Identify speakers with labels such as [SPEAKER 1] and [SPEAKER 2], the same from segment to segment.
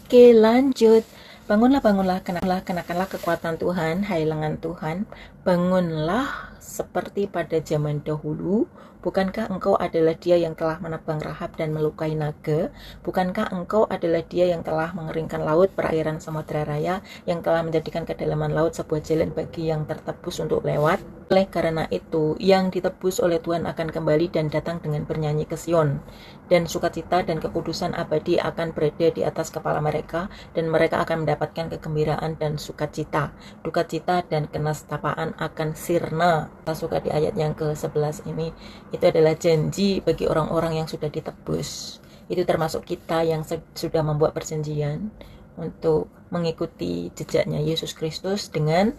[SPEAKER 1] Oke, lanjut. Bangunlah, bangunlah, kenakanlah kekuatan Tuhan, hai lengan Tuhan. Bangunlah seperti pada zaman dahulu. Bukankah engkau adalah dia yang telah menebang Rahab dan melukai naga? Bukankah engkau adalah dia yang telah mengeringkan laut, perairan samudera raya, yang telah menjadikan kedalaman laut sebuah jalan bagi yang tertebus untuk lewat? Oleh karena itu, yang ditebus oleh Tuhan akan kembali dan datang dengan bernyanyi ke Sion. Dan sukacita dan kekudusan abadi akan berada di atas kepala mereka, dan mereka akan mendapatkan kegembiraan dan sukacita. Duka cita dan kenestapaan akan sirna. Saya suka di ayat yang ke-11 ini. Itu adalah janji bagi orang-orang yang sudah ditebus. Itu termasuk kita yang sudah membuat perjanjian untuk mengikuti jejaknya Yesus Kristus dengan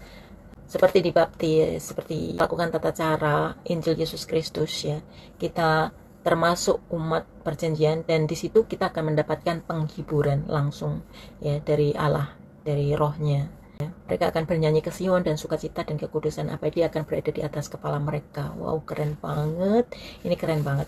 [SPEAKER 1] seperti dibaptis, seperti lakukan tata cara Injil Yesus Kristus ya. Kita termasuk umat perjanjian, dan di situ kita akan mendapatkan penghiburan langsung ya dari Allah, dari rohnya ya. Mereka akan bernyanyi ke Sion, dan sukacita dan kekudusan abadi akan berada di atas kepala mereka. Wow, keren banget, ini keren banget.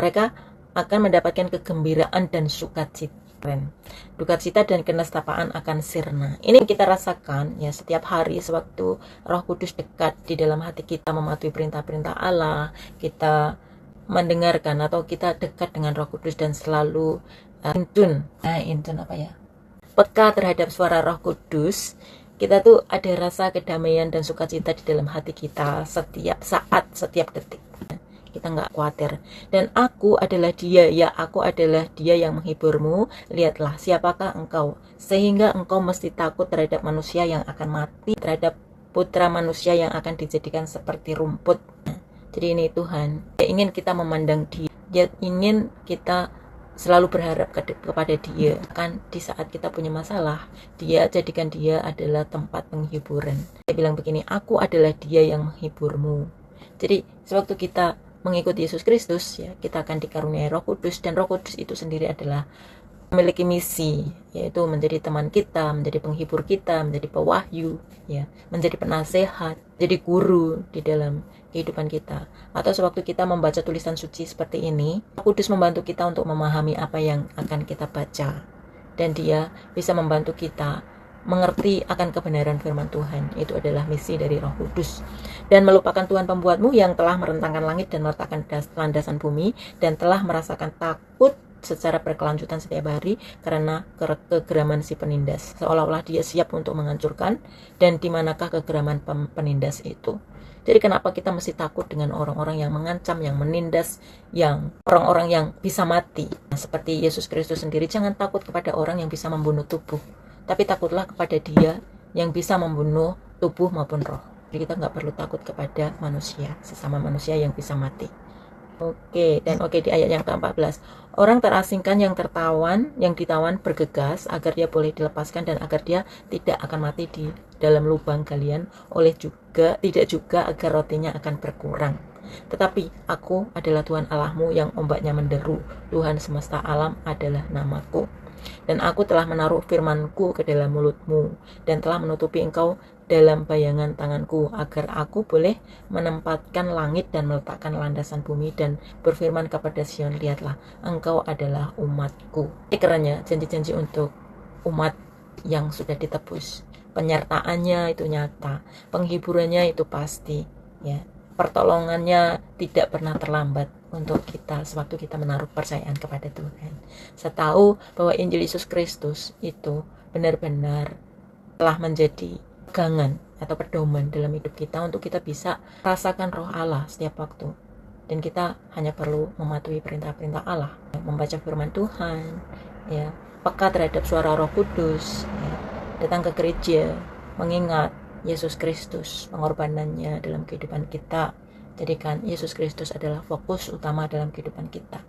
[SPEAKER 1] Mereka akan mendapatkan kegembiraan dan sukacita. Keren. Duka cita dan kenestapaan akan sirna. Ini kita rasakan ya setiap hari sewaktu Roh Kudus dekat di dalam hati kita, mematuhi perintah-perintah Allah, kita mendengarkan atau kita dekat dengan Roh Kudus dan selalu peka terhadap suara Roh Kudus. Kita tuh ada rasa kedamaian dan sukacita di dalam hati kita setiap saat, setiap detik. Kita nggak khawatir. Dan aku adalah dia, ya aku adalah dia yang menghiburmu. Lihatlah siapakah engkau, sehingga engkau mesti takut terhadap manusia yang akan mati, terhadap putra manusia yang akan dijadikan seperti rumput. Jadi ini Tuhan, dia ingin kita memandang dia, dia ingin kita selalu berharap kepada dia. Kan di saat kita punya masalah, dia jadikan dia adalah tempat penghiburan. Dia bilang begini, aku adalah dia yang menghiburmu. Jadi sewaktu kita mengikuti Yesus Kristus ya, kita akan dikaruniai Roh Kudus, dan Roh Kudus itu sendiri adalah memiliki misi, yaitu menjadi teman kita, menjadi penghibur kita, menjadi pewahyu ya, menjadi penasehat, jadi guru di dalam kehidupan kita. Atau sewaktu kita membaca tulisan suci seperti ini, Roh Kudus membantu kita untuk memahami apa yang akan kita baca, dan dia bisa membantu kita mengerti akan kebenaran firman Tuhan. Itu adalah misi dari Roh Kudus. Dan melupakan Tuhan pembuatmu yang telah merentangkan langit dan meletakkan landasan bumi, dan telah merasakan takut secara berkelanjutan setiap hari karena kegeraman si penindas, seolah-olah dia siap untuk menghancurkan. Dan di manakah kegeraman penindas itu? Jadi kenapa kita mesti takut dengan orang-orang yang mengancam, yang menindas, yang orang-orang yang bisa mati? Nah, seperti Yesus Kristus sendiri, jangan takut kepada orang yang bisa membunuh tubuh, tapi takutlah kepada dia yang bisa membunuh tubuh maupun roh. Jadi kita nggak perlu takut kepada manusia, sesama manusia yang bisa mati. Oke, di ayat yang ke-14. Orang terasingkan yang ditawan bergegas agar dia boleh dilepaskan, dan agar dia tidak akan mati di dalam lubang galian, tidak juga agar rotinya akan berkurang. Tetapi aku adalah Tuhan Allahmu yang ombaknya menderu, Tuhan semesta alam adalah namaku. Dan aku telah menaruh firmanku ke dalam mulutmu, dan telah menutupi engkau dalam bayangan tanganku, agar aku boleh menempatkan langit dan meletakkan landasan bumi, dan berfirman kepada Sion, lihatlah, engkau adalah umatku. Ini kerennya janji-janji untuk umat yang sudah ditebus. Penyertaannya itu nyata, penghiburannya itu pasti ya. Pertolongannya tidak pernah terlambat untuk kita sewaktu kita menaruh percayaan kepada Tuhan. Saya tahu bahwa Injil Yesus Kristus itu benar-benar telah menjadi pegangan atau pedoman dalam hidup kita, untuk kita bisa rasakan roh Allah setiap waktu. Dan kita hanya perlu mematuhi perintah-perintah Allah, membaca firman Tuhan, ya, peka terhadap suara Roh Kudus, ya, datang ke gereja, mengingat Yesus Kristus, pengorbanannya dalam kehidupan kita. Jadikan Yesus Kristus adalah fokus utama dalam kehidupan kita.